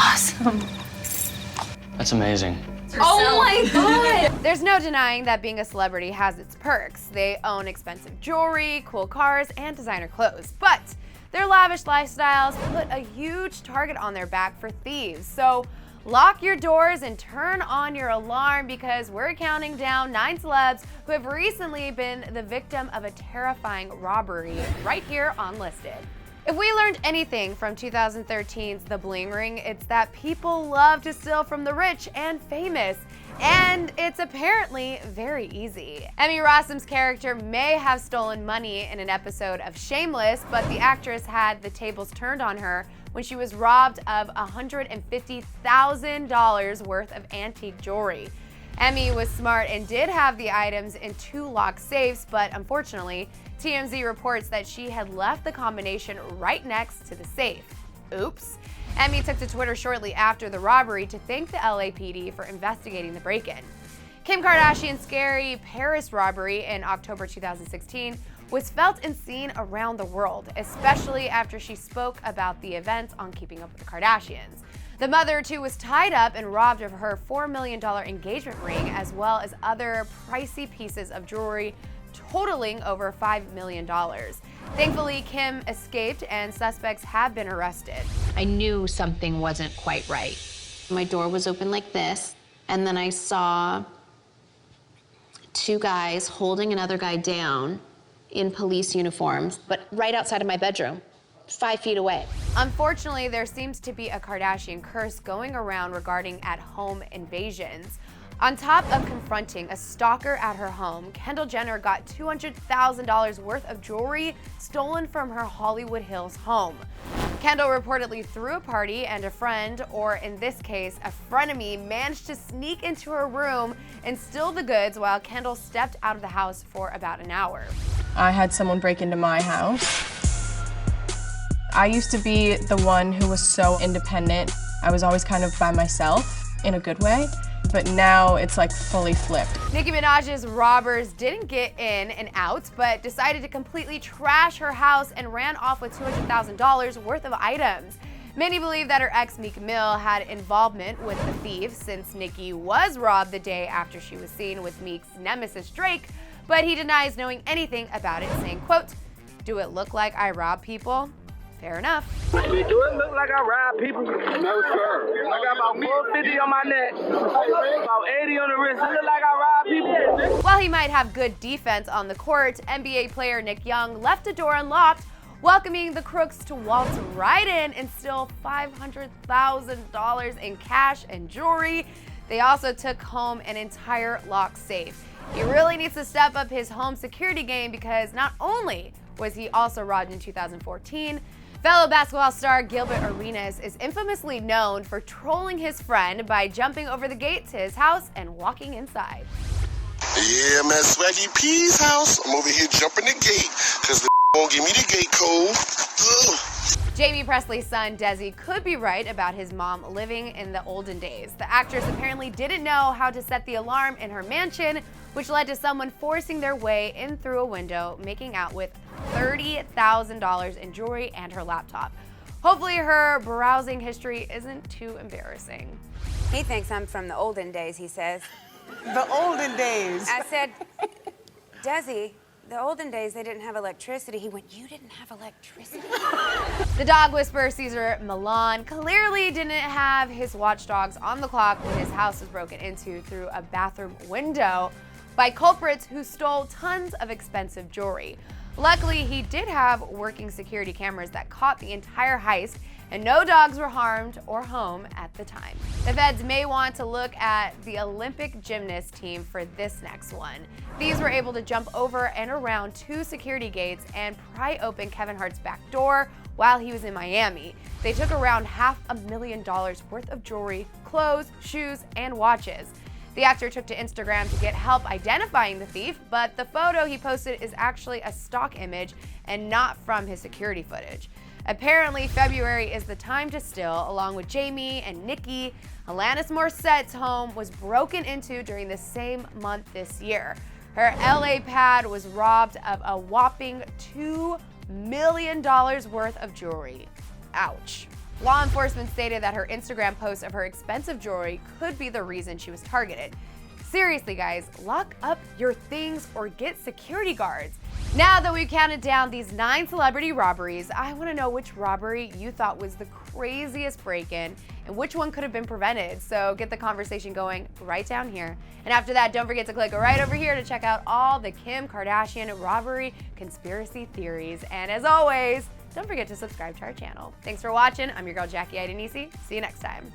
Rossum. That's amazing. Oh my God! There's no denying that being a celebrity has its perks. They own expensive jewelry, cool cars, and designer clothes. But their lavish lifestyles put a huge target on their back for thieves. So lock your doors and turn on your alarm because we're counting down 9 celebs who have recently been the victim of a terrifying robbery right here on Listed. If we learned anything from 2013's The Bling Ring, it's that people love to steal from the rich and famous, and it's apparently very easy. Emmy Rossum's character may have stolen money in an episode of Shameless, but the actress had the tables turned on her when she was robbed of $150,000 worth of antique jewelry. Emmy was smart and did have the items in 2 locked safes, but unfortunately, TMZ reports that she had left the combination right next to the safe. Oops. Emmy took to Twitter shortly after the robbery to thank the LAPD for investigating the break-in. Kim Kardashian's scary Paris robbery in October 2016 was felt and seen around the world, especially after she spoke about the events on Keeping Up with the Kardashians. The mother, too, was tied up and robbed of her $4 million engagement ring, as well as other pricey pieces of jewelry totaling over $5 million. Thankfully, Kim escaped and suspects have been arrested. I knew something wasn't quite right. My door was open like this, and then I saw 2 guys holding another guy down in police uniforms, but right outside of my bedroom, 5 feet away. Unfortunately, there seems to be a Kardashian curse going around regarding at-home invasions. On top of confronting a stalker at her home, Kendall Jenner got $200,000 worth of jewelry stolen from her Hollywood Hills home. Kendall reportedly threw a party and a friend, or in this case, a frenemy, managed to sneak into her room and steal the goods while Kendall stepped out of the house for about an hour. I had someone break into my house. I used to be the one who was so independent. I was always kind of by myself in a good way. But now it's like fully flipped. Nicki Minaj's robbers didn't get in and out, but decided to completely trash her house and ran off with $200,000 worth of items. Many believe that her ex Meek Mill had involvement with the thieves, since Nicki was robbed the day after she was seen with Meek's nemesis Drake, but he denies knowing anything about it, saying, quote, "Do it look like I rob people? Fair enough." Do it look like I rob people? No, sir. I got about 450 on my neck, about 80 on the wrist. It look like I rob people? While he might have good defense on the court, NBA player Nick Young left the door unlocked, welcoming the crooks to waltz right in and steal $500,000 in cash and jewelry. They also took home an entire locked safe. He really needs to step up his home security game because not only was he also robbed in 2014, fellow basketball star Gilbert Arenas is infamously known for trolling his friend by jumping over the gate to his house and walking inside. Yeah, I'm at Swaggy P's house. I'm over here jumping the gate because the won't give me the gate code. Ugh. Jaime Pressly's son, Desi, could be right about his mom living in the olden days. The actress apparently didn't know how to set the alarm in her mansion, which led to someone forcing their way in through a window, making out with $30,000 in jewelry and her laptop. Hopefully her browsing history isn't too embarrassing. He thinks I'm from the olden days, he says. The olden days. I said, Desi, the olden days, they didn't have electricity. He went, you didn't have electricity? The dog whisperer Cesar Millan clearly didn't have his watchdogs on the clock when his house was broken into through a bathroom window by culprits who stole tons of expensive jewelry. Luckily, he did have working security cameras that caught the entire heist, and no dogs were harmed or home at the time. The feds may want to look at the Olympic gymnast team for this next one. These were able to jump over and around 2 security gates and pry open Kevin Hart's back door while he was in Miami. They took around $500,000 worth of jewelry, clothes, shoes, and watches. The actor took to Instagram to get help identifying the thief, but the photo he posted is actually a stock image and not from his security footage. Apparently, February is the time to steal, along with Jamie and Nicki. Alanis Morissette's home was broken into during the same month this year. Her LA pad was robbed of a whopping $2 million worth of jewelry. Ouch. Law enforcement stated that her Instagram post of her expensive jewelry could be the reason she was targeted. Seriously, guys, lock up your things or get security guards. Now that we've counted down these 9 celebrity robberies, I want to know which robbery you thought was the craziest break-in and which one could have been prevented. So get the conversation going right down here. And after that, don't forget to click right over here to check out all the Kim Kardashian robbery conspiracy theories. And as always, don't forget to subscribe to our channel. Thanks for watching. I'm your girl, Jackie Idenisi. See you next time.